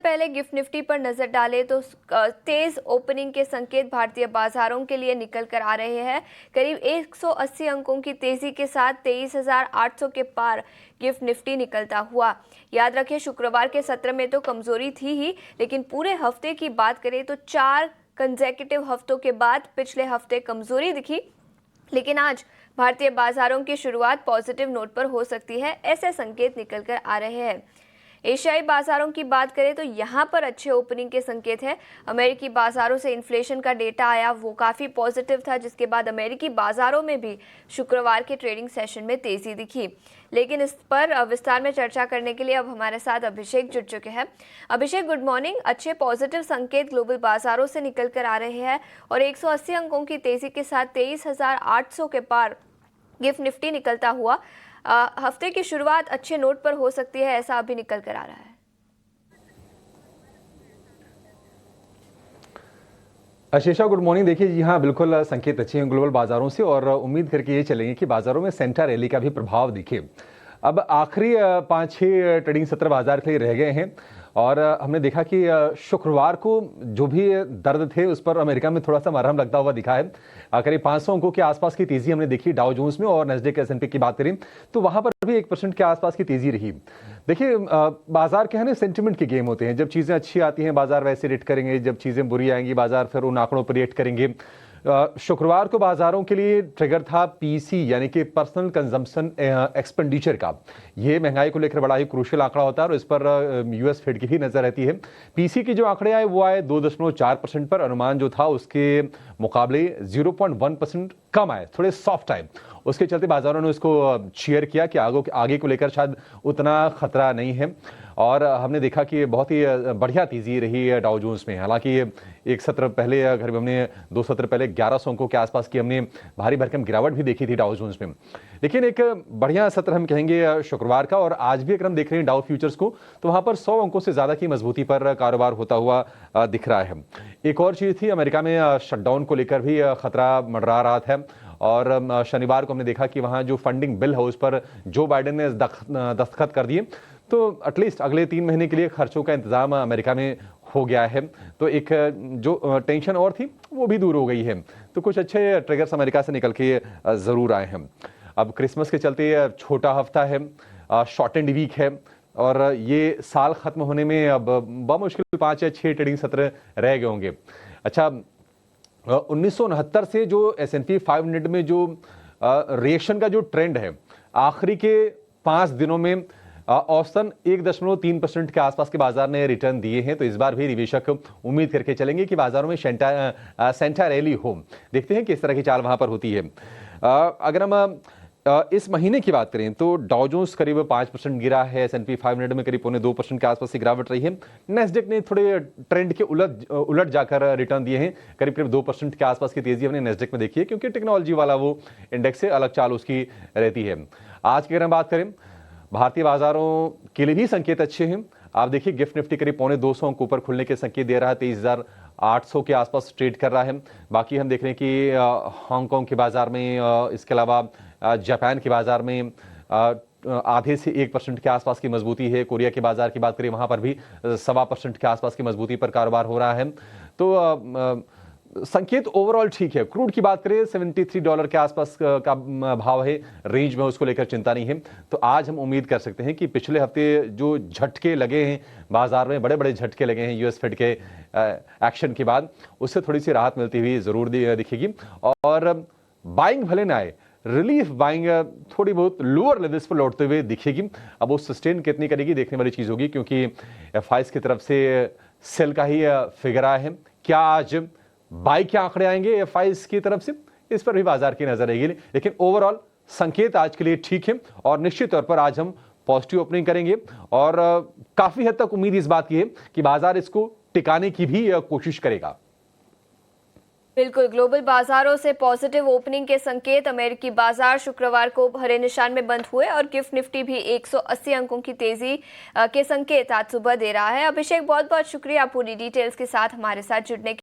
पहले gift Nifty पर नजर डालें तो तेज ओपनिंग के संकेत भारतीय बाजारों के लिए निकल कर आ रहे हैं। करीब 180 अंकों की तेजी के साथ 23,800 के पार गिफ्ट निफ्टी निकलता हुआ। याद रखें, शुक्रवार के सत्र में तो कमजोरी थी ही, लेकिन पूरे हफ्ते की बात करें तो 4 कंसेक्यूटिव हफ्तों के बाद पिछले हफ्ते कमजोरी दिखी, लेकिन आज भारतीय बाजारों की शुरुआत पॉजिटिव नोट पर हो सकती है, ऐसे संकेत निकल कर आ रहे हैं। एशियाई बाजारों की बात करें तो यहां पर अच्छे ओपनिंग के संकेत हैं। अमेरिकी बाजारों से इन्फ्लेशन का डेटा आया, वो काफ़ी पॉजिटिव था, जिसके बाद अमेरिकी बाजारों में भी शुक्रवार के ट्रेडिंग सेशन में तेजी दिखी। लेकिन इस पर विस्तार में चर्चा करने के लिए अब हमारे साथ अभिषेक जुड़ चुके हैं। अभिषेक, गुड मॉर्निंग। अच्छे पॉजिटिव संकेत ग्लोबल बाजारों से निकल कर आ रहे हैं और 180 अंकों की तेजी के साथ 23,800 के पार गिफ्ट निफ्टी निकलता हुआ। हफ्ते की शुरुआत अच्छे नोट पर हो सकती है, ऐसा अभी निकल कर आ रहा है। आशीषा, गुड मॉर्निंग। देखिए जी हाँ, बिल्कुल संकेत अच्छे हैं ग्लोबल बाजारों से और उम्मीद करके ये चलेंगे कि बाजारों में सेंटा रैली का भी प्रभाव दिखे। अब आखिरी 5-6 ट्रेडिंग सत्र बाजार के लिए रह गए हैं और हमने देखा कि शुक्रवार को जो भी दर्द थे उस पर अमेरिका में थोड़ा सा मरहम लगता हुआ दिखा है। करीब 500 अंकों के आसपास की तेजी हमने देखी डाउ जोन्स में, और नैस्डैक S&P की बात करें तो वहां पर भी 1% के आसपास की तेजी रही। देखिए, बाजार के है ना, सेंटिमेंट के गेम होते हैं। जब चीजें अच्छी आती हैं बाजार वैसे रेट करेंगे, जब चीजें बुरी आएंगी बाजार फिर उन आंकड़ों पर रेट करेंगे। शुक्रवार को बाजारों के लिए ट्रिगर था पीसी यानी कि पर्सनल कंजम्पशन एक्सपेंडिचर का। यह महंगाई को लेकर बड़ा ही क्रूशियल आंकड़ा होता है और इस पर यूएस फेड की भी नजर रहती है। पीसी के जो आंकड़े आए वो आए 2.4% पर, अनुमान जो था उसके मुकाबले 0.1% कम आए, थोड़े सॉफ्ट आए। उसके चलते बाजारों ने उसको शेयर किया कि आगे को लेकर शायद उतना खतरा नहीं है, और हमने देखा कि बहुत ही बढ़िया तेजी रही डाउ जोन्स में। हालांकि एक सत्र पहले, अगर हमने 2 सत्र पहले 1100 अंकों के आसपास की हमने भारी भरकम गिरावट भी देखी थी डाउ जोन्स में, लेकिन एक बढ़िया सत्र हम कहेंगे शुक्रवार का। और आज भी अगर हम देख रहे हैं डाउ फ्यूचर्स को तो वहां पर 100 अंकों से ज्यादा की मजबूती पर कारोबार होता हुआ दिख रहा है। एक और चीज थी, अमेरिका में शटडाउन को लेकर भी खतरा मंडरा रहा था, और शनिवार को हमने देखा कि वहां जो फंडिंग बिल है उस पर जो बाइडेन ने दस्तखत कर दिए, तो एटलीस्ट अगले 3 महीने के लिए खर्चों का इंतजाम अमेरिका में हो गया है। तो एक जो टेंशन और थी वो भी दूर हो गई है। तो कुछ अच्छे ट्रिगर्स अमेरिका से निकल के जरूर आए हैं। अब क्रिसमस के चलते छोटा हफ्ता है, शॉर्ट एंड वीक है, और ये साल खत्म होने में अब बमुश्किल 5 या 6 ट्रेडिंग सत्र रह गए होंगे। अच्छा, 1969 से जो S&P 500 में जो रिएक्शन का जो ट्रेंड है, आखिरी के 5 दिनों में औसतन 1.3% के आसपास के बाजार ने रिटर्न दिए हैं। तो इस बार भी निवेशक उम्मीद करके चलेंगे कि बाजारों में सेंटा रैली हो। देखते हैं किस तरह की चाल वहां पर होती है। अगर हम इस महीने की बात करें तो डाउ जोन्स करीब 5% गिरा है, S&P 500 में करीब 0.25% के आसपास की गिरावट रही है। नैस्डैक ने थोड़े ट्रेंड के उलट जाकर रिटर्न दिए हैं, करीब 2% के आसपास की तेजी हमने नैस्डैक में देखी है, क्योंकि टेक्नोलॉजी वाला वो इंडेक्स से अलग चाल उसकी रहती है। आज की अगर हम बात करें, भारतीय बाजारों के लिए भी संकेत अच्छे हैं। आप देखिए, गिफ्ट निफ्टी करीब 250 अंक ऊपर खुलने के संकेत दे रहा है, 23,800 के आसपास ट्रेड कर रहा है। बाकी हम देख रहे हैं कि हांगकांग के बाजार में, इसके अलावा जापान के बाजार में आधे से 1% के आसपास की मजबूती है। कोरिया के बाजार की बात करें वहां पर भी 1.25% के आसपास की मजबूती पर कारोबार हो रहा है। तो संकेत ओवरऑल ठीक है। क्रूड की बात करें, $73 के आसपास का भाव है, रेंज में, उसको लेकर चिंता नहीं है। तो आज हम उम्मीद कर सकते हैं कि पिछले हफ्ते जो झटके लगे हैं बाजार में, बड़े बड़े झटके लगे हैं यूएस फेड के एक्शन के बाद, उससे थोड़ी सी राहत मिलती हुई जरूर दिखेगी। और बाइंग भले ना आए, रिलीफ बाइंग थोड़ी बहुत लोअर लेवल्स पर लौटते हुए दिखेगी। अब वो सस्टेन कितनी करेगी देखने वाली चीज होगी, क्योंकि एफआईज की तरफ से सेल का ही फिगर आया है। क्या आज बाई के आंकड़े आएंगे एफआईज की तरफ से, इस पर भी बाजार की नजर रहेगी। लेकिन ओवरऑल संकेत आज के लिए ठीक है, और निश्चित तौर पर आज हम पॉजिटिव ओपनिंग करेंगे, और काफी हद तक उम्मीद इस बात की है कि बाजार इसको टिकाने की भी कोशिश करेगा। बिल्कुल, ग्लोबल बाजारों से पॉजिटिव ओपनिंग के संकेत। अमेरिकी बाजार शुक्रवार को हरे निशान में बंद हुए और गिफ्ट निफ्टी भी 180 अंकों की तेजी के संकेत आज सुबह दे रहा है। अभिषेक, बहुत बहुत शुक्रिया पूरी डिटेल्स के साथ हमारे साथ जुड़ने के